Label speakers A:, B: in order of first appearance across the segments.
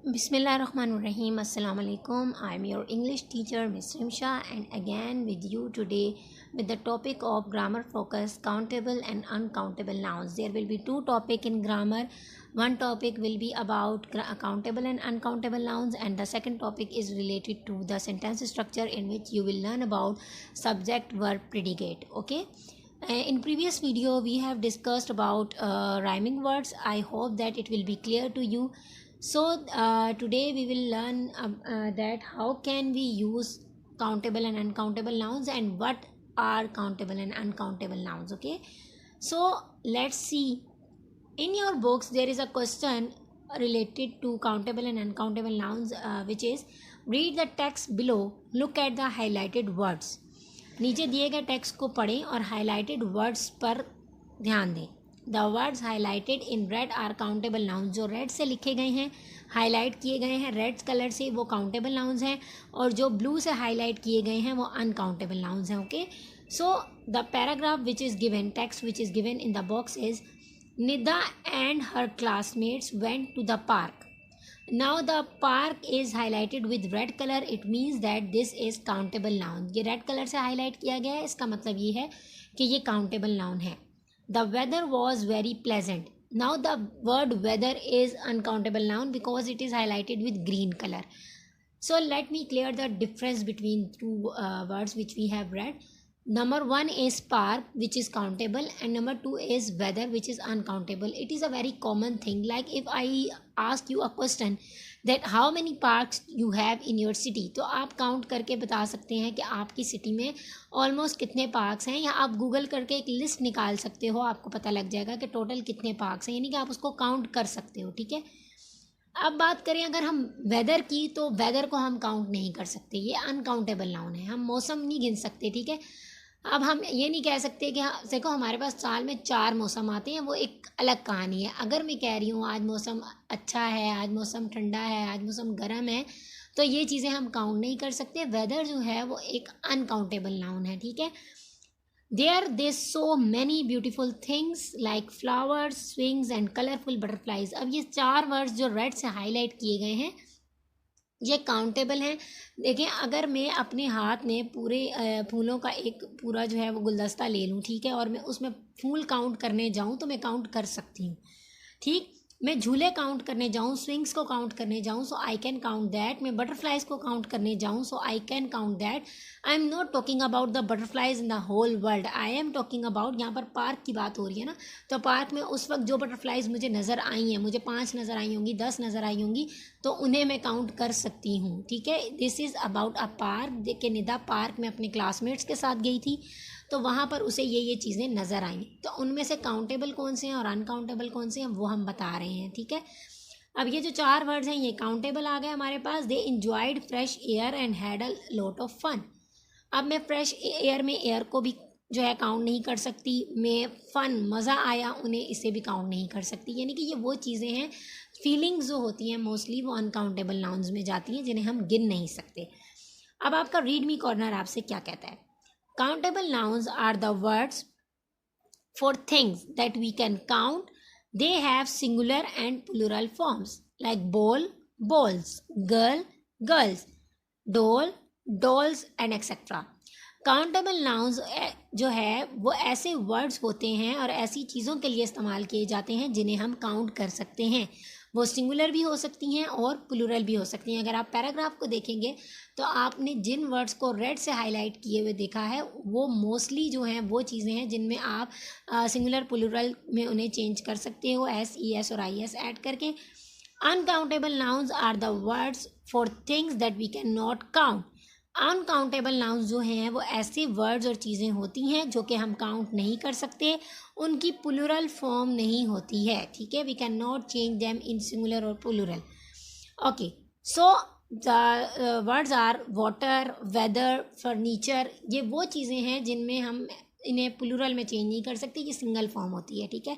A: Bismillahirrahmanirrahim. Assalamu alaikum. I'm your English teacher, Ms. Rimsha, and again with you today with the topic of grammar focus, countable and uncountable nouns. There will be two topics in grammar. One topic will be about countable and uncountable nouns, and the second topic is related to the sentence structure, in which you will learn about subject, verb, predicate. Okay. In previous video we have discussed about rhyming words. I hope that it will be clear to you. So today we will learn that how can we use countable and uncountable nouns, and what are countable and uncountable nouns. Okay, so let's see. In your books there is a question related to countable and uncountable nouns, which is read the text below, look at the highlighted words. नीचे दिए गए text को पढ़ें और highlighted words पर ध्यान दें. The words highlighted in red are countable nouns. जो रेड से लिखे गए हैं, हाईलाइट किए गए हैं रेड कलर से, वो काउंटेबल नाउन्स हैं, और जो ब्लू से हाईलाइट किए गए हैं वो अनकाउंटेबल नाउन्स हैं. Okay, so the paragraph which is given, text which is given in the box is Nida and her classmates went to the park. Now the park is highlighted with red color. It means that this is countable noun. ये red color से highlight किया गया है, इसका मतलब ये है कि ये countable noun है. The weather was very pleasant. Now the word weather is uncountable noun because it is highlighted with green color. So let me clear the difference between two words which we have read. Number one is park, which is countable, and number two is weather, which is uncountable. It is a very common thing. Like if I ask you a question that how many parks you have in your city, तो आप count करके बता सकते हैं कि आपकी city में almost कितने पार्क्स हैं, या आप गूगल करके एक लिस्ट निकाल सकते हो, आपको पता लग जाएगा कि टोटल कितने पार्क्स हैं, यानी कि आप उसको काउंट कर सकते हो. ठीक है, अब बात करें अगर हम वेदर की, तो वेदर को हम काउंट नहीं कर सकते, ये अनकाउंटेबल नाउन है. हम मौसम नहीं गिन सकते. ठीक है, अब हम ये नहीं कह सकते कि हाँ देखो हमारे पास साल में 4 मौसम आते हैं, वो एक अलग कहानी है. अगर मैं कह रही हूँ आज मौसम अच्छा है, आज मौसम ठंडा है, आज मौसम गर्म है, तो ये चीज़ें हम काउंट नहीं कर सकते. वेदर जो है वो एक अनकाउंटेबल नाउन है. ठीक है, there they so many beautiful things like flowers, swings and colourful butterflies. अब ये 4 वर्ड्स जो रेड से हाईलाइट किए गए हैं ये काउंटेबल हैं. देखिए, अगर मैं अपने हाथ में पूरे फूलों का एक पूरा जो है वो गुलदस्ता ले लूँ, ठीक है, और मैं उसमें फूल काउंट करने जाऊँ तो मैं काउंट कर सकती हूँ. ठीक, मैं झूले काउंट करने जाऊँ, स्विंग्स को काउंट करने जाऊँ, so I can count that. मैं बटरफ्लाइज को काउंट करने जाऊँ, so I can count that. I am not talking about the butterflies in the whole world. I am talking about, यहाँ पर पार्क की बात हो रही है ना, तो पार्क में उस वक्त जो बटरफ्लाइज मुझे नज़र आई हैं, मुझे 5 नज़र आई होंगी, 10 नज़र आई होंगी, तो उन्हें मैं काउंट कर सकती हूँ. ठीक है, this is about a park. देखिए, निदा पार्क में अपने क्लासमेट्स के साथ गई थी, तो वहाँ पर उसे ये चीज़ें नज़र आई. तो उनमें से काउंटेबल कौन से हैं और अनकाउंटेबल कौन से हैं वो हम बता रहे हैं. ठीक है, अब ये जो 4 वर्ड्स हैं ये काउंटेबल आ गए हमारे पास. They enjoyed fresh air and had a lot of fun. अब मैं फ्रेश एयर में एयर को भी जो है काउंट नहीं कर सकती. मैं फ़न, मज़ा आया, उन्हें इसे भी काउंट नहीं कर सकती. यानी कि ये वो चीज़ें हैं, फीलिंग्स जो होती हैं मोस्टली वो अनकाउंटेबल नाउन्स में जाती हैं, जिन्हें हम गिन नहीं सकते. अब आपका रीड मी कॉर्नर आपसे क्या कहता है? Countable nouns are the words for things that we can count. They have singular and plural forms like ball, balls, girl, girls, doll, dolls and etc. Countable nouns जो है वो ऐसे वर्ड्स होते हैं और ऐसी चीज़ों के लिए इस्तेमाल किए जाते हैं जिन्हें हम काउंट कर सकते हैं. वो सिंगुलर भी हो सकती हैं और प्लूरल भी हो सकती हैं. अगर आप पैराग्राफ को देखेंगे तो आपने जिन वर्ड्स को रेड से हाईलाइट किए हुए देखा है वो मोस्टली जो हैं वो चीज़ें हैं जिनमें आप सिंगुलर प्लूरल में उन्हें चेंज कर सकते हो, एस, ई एस और आई एस ऐड करके. Uncountable nouns are the words for things that we can not count. Uncountable nouns जो हैं वो ऐसे वर्ड्स और चीज़ें होती हैं जो कि हम काउंट नहीं कर सकते, उनकी प्लूरल फॉर्म नहीं होती है. ठीक है, we can not change them in singular और plural. Okay, so the words are water, weather, furniture. ये वो चीज़ें हैं जिनमें हम इन्हें प्लूरल में चेंज नहीं कर सकते, ये सिंगल फॉर्म होती है. ठीक है,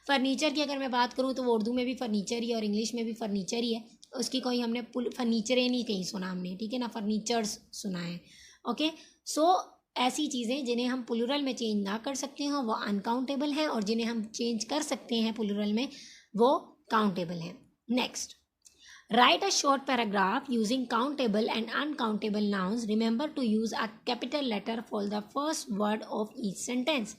A: फर्नीचर की अगर मैं बात करूँ तो वो उर्दू में भी फर्नीचर ही है और इंग्लिश में भी फर्नीचर ही है. उसकी कोई हमने फर्नीचरें नहीं कहीं सुना हमने. ठीक है ना, फर्नीचर्स सुना है. ओके, सो ऐसी चीज़ें जिन्हें हम प्लूरल में चेंज ना कर सकते हो वो अनकाउंटेबल हैं, और जिन्हें हम चेंज कर सकते हैं प्लूरल में वो काउंटेबल हैं. Next, Write a short paragraph using countable and uncountable nouns. Remember to use a capital letter for the first word of each sentence.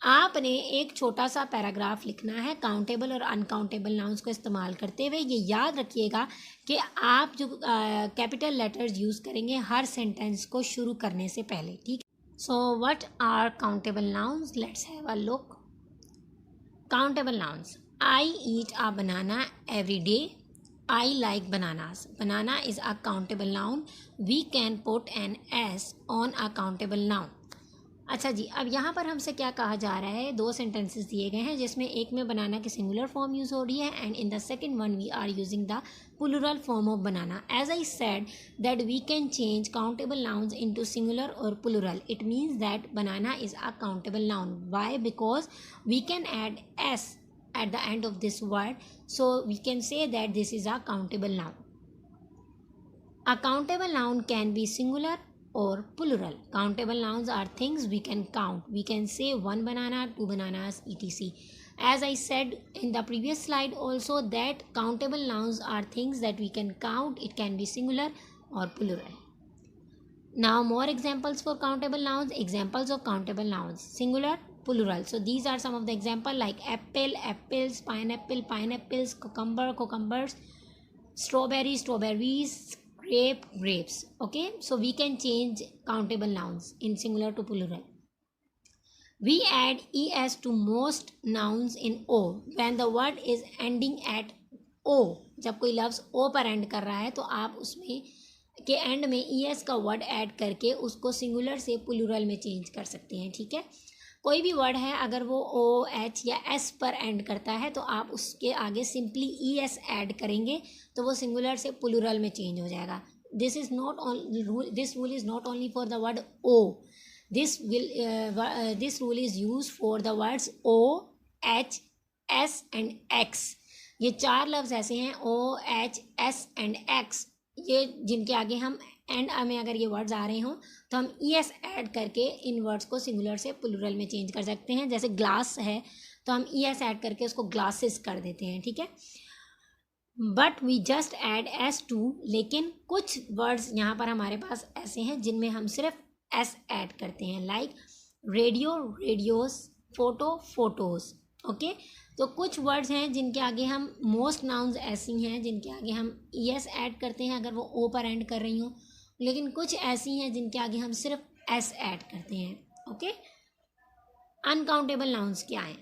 A: आपने एक छोटा सा पैराग्राफ लिखना है काउंटेबल और अनकाउंटेबल नाउन्स को इस्तेमाल करते हुए. ये याद रखिएगा कि आप जो कैपिटल लेटर्स यूज़ करेंगे हर सेंटेंस को शुरू करने से पहले. ठीक. So what are countable nouns? Let's have a look. Countable nouns. I eat a banana every day. I like bananas. Banana is a countable noun. We can put an S on a countable noun. अच्छा जी, अब यहाँ पर हमसे क्या कहा जा रहा है? दो सेंटेंसेस दिए गए हैं जिसमें एक में बनाना की सिंगुलर फॉर्म यूज़ हो रही है and in the second one we are using the plural form of banana. As I said that we can change countable nouns into singular और plural. It means that banana is a countable noun. Why? Because we can add S at the end of this word, so we can say that this is a countable noun. A countable noun can be singular or plural. Countable nouns are things we can count. We can say one banana, two bananas, etc. As I said in the previous slide also that countable nouns are things that we can count. It can be singular or plural. Now more examples for countable nouns. Examples of countable nouns: singular, plural. So these are some of the example like apple, apples, pineapple, pineapples, cucumber, cucumbers, strawberry, strawberries, grape, grapes. Okay, so we can change countable nouns in singular to plural. We add es to most nouns in o when the word is ending at o. जब कोई लफ्ज़ o पर and कर रहा है तो आप उसमें के एंड में es का वर्ड ऐड करके उसको सिंगुलर से प्लूरल में चेंज कर सकते हैं. ठीक है, कोई भी वर्ड है अगर वो ओ एच या एस पर एंड करता है तो आप उसके आगे सिंपली ई एस ऐड करेंगे तो वो सिंगुलर से प्लूरल में चेंज हो जाएगा. This rule is not only for the word O. This rule is use for the words O, H, S and X. ये चार लफ्ज़ ऐसे हैं O, H, S and X, ये जिनके आगे हम एंड में अगर ये वर्ड्स आ रहे हों तो हम ई एस ऐड करके इन वर्ड्स को सिंगुलर से प्लूरल में चेंज कर सकते हैं. जैसे ग्लास है तो हम ई एस ऐड करके उसको ग्लासेस कर देते हैं. ठीक है, but we just add S to. लेकिन कुछ वर्ड्स यहाँ पर हमारे पास ऐसे हैं जिनमें हम सिर्फ एस ऐड करते हैं, like radio, radios, photo, photos. Okay, तो कुछ वर्ड्स हैं जिनके आगे हम मोस्ट नाउन्स ऐसी हैं जिनके आगे हम ई एस ऐड करते हैं अगर वो ओ पर एंड कर रही हों, लेकिन कुछ ऐसी हैं जिनके आगे हम सिर्फ एस ऐड करते हैं. ओके, अनकाउंटेबल नाउन्स क्या हैं?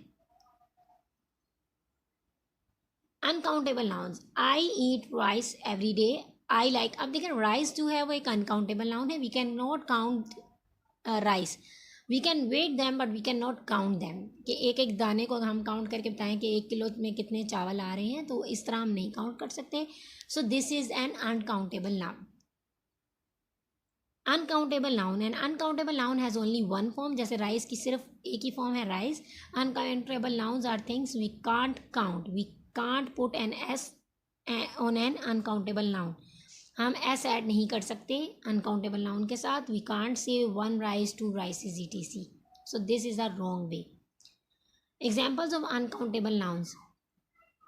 A: Uncountable nouns: I eat rice every day. I like. अब देखें, राइस जो है वो एक अनकाउंटेबल नाउन है. We can not count rice. We can weigh them but we can not count them. कि एक एक दाने को हम काउंट करके बताएं कि 1 किलो में कितने चावल आ रहे हैं, तो इस तरह हम नहीं काउंट कर सकते. So this is an uncountable noun. Uncountable noun. And uncountable noun has only one form. जैसे राइस की सिर्फ एक ही फॉर्म है, rice. Uncountable nouns are things we can't count. We can't put an S on an uncountable noun. हम S add नहीं कर सकते अनकाउंटेबल नाउन के साथ. We can't say 1 rice, 2 rices, etc. So this is a wrong way. Examples of uncountable nouns: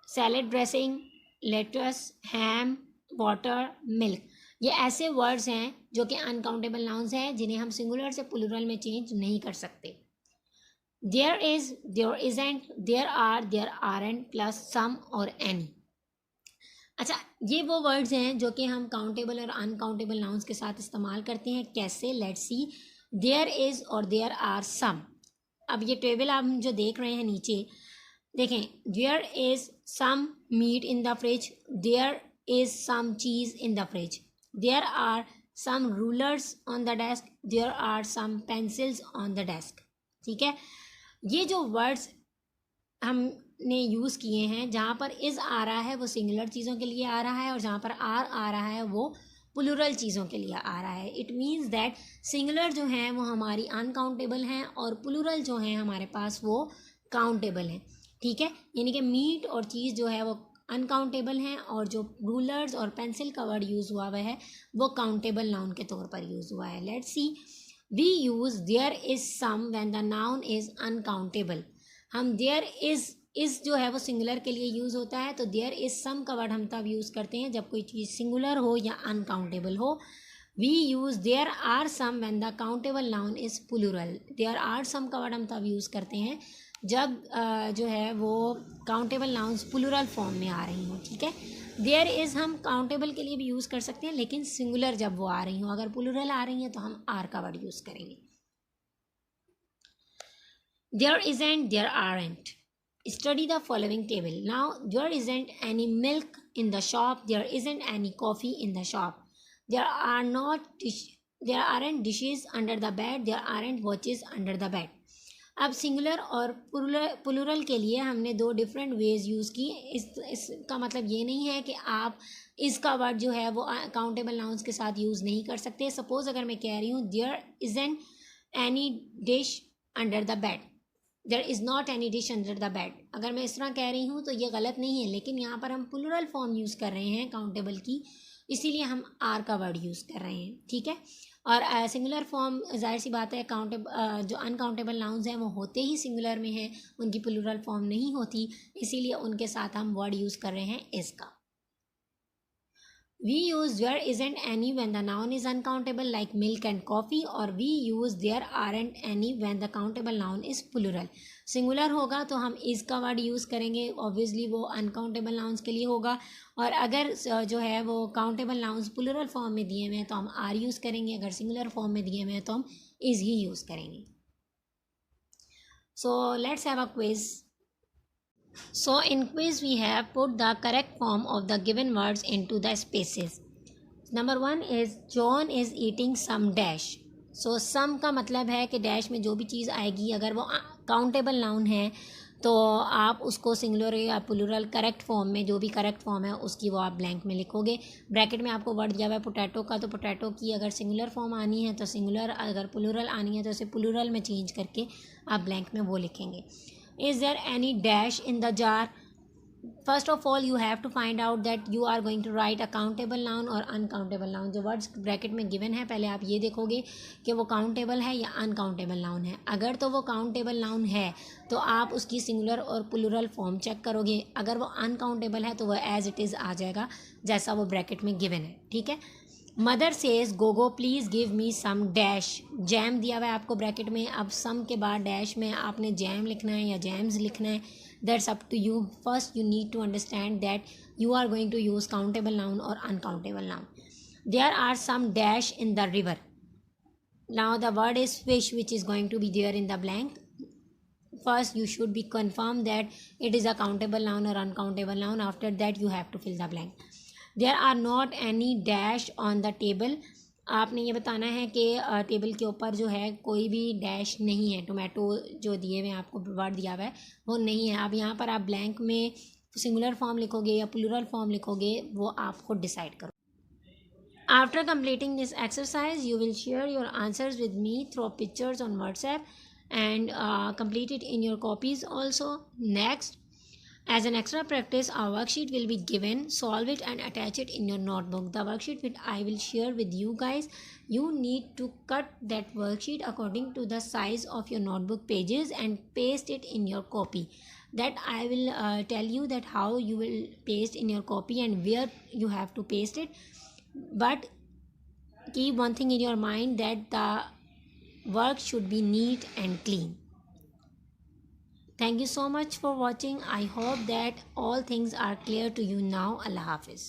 A: salad dressing, lettuce, ham, water, milk. ये ऐसे words हैं जो कि अनकाउंटेबल नाउन्स हैं जिन्हें हम सिंगुलर से प्लूरल में चेंज नहीं कर सकते. There is, there isn't, there are, there aren't plus some और एनी. अच्छा, ये वो वर्ड्स हैं जो कि हम काउंटेबल और अनकाउंटेबल नाउन्स के साथ इस्तेमाल करते हैं. कैसे? Let's see. देयर इज़ और देयर आर सम. अब ये टेबल आप जो देख रहे हैं नीचे, देखें, there is some meat in the fridge, there is some cheese in the fridge, there are some rulers on the desk, there are some pencils on the desk. ठीक है, ये जो वर्ड्स हमने यूज़ किए हैं, जहाँ पर इज़ आ रहा है वो सिंगुलर चीज़ों के लिए आ रहा है और जहाँ पर आर आ रहा है वो प्लूरल चीज़ों के लिए आ रहा है. इट मीन्स दैट सिंगुलर जो हैं वो हमारी अनकाउंटेबल हैं और प्लूरल जो हैं हमारे पास वो काउंटेबल हैं. ठीक है, यानी कि मीट और चीज़ जो है वो अनकाउंटेबल हैं और जो रूलर्स और पेंसिल का वर्ड यूज़ हुआ है वो काउंटेबल नाउन के तौर पर यूज़ हुआ है. Let's see. We use there is some when the noun is uncountable. हम देयर इज़ इस जो है वो सिंगुलर के लिए यूज़ होता है। तो देयर इज सम का वर्ड हम तब यूज़ करते हैं जब कोई चीज़ सिंगुलर हो या अनकाउंटेबल हो। We use there are some when the countable noun is plural. There are some का वर्ड हम तब यूज़ करते हैं जब जो है वो काउंटेबल नाउन्स प्लूरल फॉर्म में आ रही हों, ठीक है। देयर इज़ हम काउंटेबल के लिए भी यूज़ कर सकते हैं, लेकिन सिंगुलर जब वो आ रही हों, अगर प्लूरल आ रही हैं तो हम आर का वर्ड यूज़ करेंगे। There isn't, there aren't. Study the following table. Now, there isn't any milk in the shop. There isn't any coffee in the shop. There are not there aren't dishes under the bed. There aren't watches under the bed. अब singular और plural के लिए हमने दो different ways use की। इसका मतलब ये नहीं है कि आप इसका वर्ड जो है वो काउंटेबल नाउन्स के साथ यूज़ नहीं कर सकते। सपोज अगर मैं कह रही हूँ there isn't any dish under the bed, there is not any dish under the bed, अगर मैं इस तरह कह रही हूँ तो ये गलत नहीं है, लेकिन यहाँ पर हम प्लूरल फॉर्म यूज़ कर रहे हैं काउंटेबल की, इसीलिए हम आर का वर्ड यूज़ कर रहे हैं, ठीक है। और सिंगुलर फॉर्म जाहिर सी बात है जो अनकाउंटेबल नाउन्स हैं वो होते ही सिंगुलर में हैं, उनकी प्लूरल फॉर्म नहीं होती, इसीलिए उनके साथ हम वर्ड यूज़ कर रहे हैं इसका। We use there isn't any when the noun is uncountable like milk and coffee, or we use there aren't any when the countable noun is plural. Singular होगा तो हम is का वर्ड यूज़ करेंगे, obviously वो uncountable nouns के लिए होगा, और अगर जो है वो काउंटेबल नाउन्स प्लूरल फॉर्म में दिए हुए हैं तो हम आर यूज़ करेंगे, अगर सिंगुलर फॉर्म में दिए हुए हैं तो हम is ही यूज़ करेंगे। So let's have a quiz. So in quiz we have put the correct form of the given words into the spaces. Number 1 is John is eating some dash. So some का मतलब है कि dash में जो भी चीज़ आएगी अगर वो काउंटेबल नाउन है तो आप उसको सिंगुलर या प्लूरल करेक्ट फॉर्म में, जो भी करेक्ट फॉर्म है उसकी वो आप ब्लैंक में लिखोगे। ब्रैकेट में आपको वर्ड दिया हुआ है पोटैटो का, तो पोटैटो की अगर सिंगुलर फॉर्म आनी है तो सिंगुलर, अगर प्लूरल आनी है तो उसे प्लूरल में चेंज करके आप ब्लैंक में वो लिखेंगे। Is there any dash in the jar? First of all you have to find out that you are going to write a countable noun or uncountable noun। जो वर्ड्स ब्रैकेट में given है पहले आप ये देखोगे कि वो काउंटेबल है या अनकाउंटेबल नाउन है। अगर तो वो काउंटेबल नाउन है तो आप उसकी सिंगुलर और प्लूरल फॉर्म चेक करोगे, अगर वो अनकाउंटेबल है तो वो एज इट इज़ आ जाएगा जैसा वो ब्रैकेट में गिवन है, ठीक है। Mother says Gogo please give me some dash. Jam दिया हुआ है आपको ब्रैकेट में, अब सम के बाद डैश में आपने जैम लिखना है या जैम्स लिखना है, that's up to you. First you need to understand that you are going to use countable noun और uncountable noun. There are some dash in the river. Now the word is fish which is going to be there in the blank. First you should be confirmed that it is a countable noun or uncountable noun. After that you have to fill the blank. There are not any dash on the table. आपने ये बताना है कि table के ऊपर जो है कोई भी डैश नहीं है। टोमेटो जो दिए हुए हैं आपको वर्ड दिया हुआ है वो नहीं है। अब यहाँ पर आप ब्लैंक में सिंगुलर फॉर्म लिखोगे या प्लूरल फॉर्म लिखोगे वो आपको डिसाइड करो। After completing this exercise you will share your answers with me through pictures on WhatsApp and complete it in your copies also. Next, as an extra practice, a worksheet will be given. Solve it and attach it in your notebook. The worksheet which I will share with you guys, you need to cut that worksheet according to the size of your notebook pages and paste it in your copy. That I will tell you that how you will paste in your copy and where you have to paste it. But keep one thing in your mind, that the work should be neat and clean. Thank you so much for watching. I hope that all things are clear to you now. Allah Hafiz.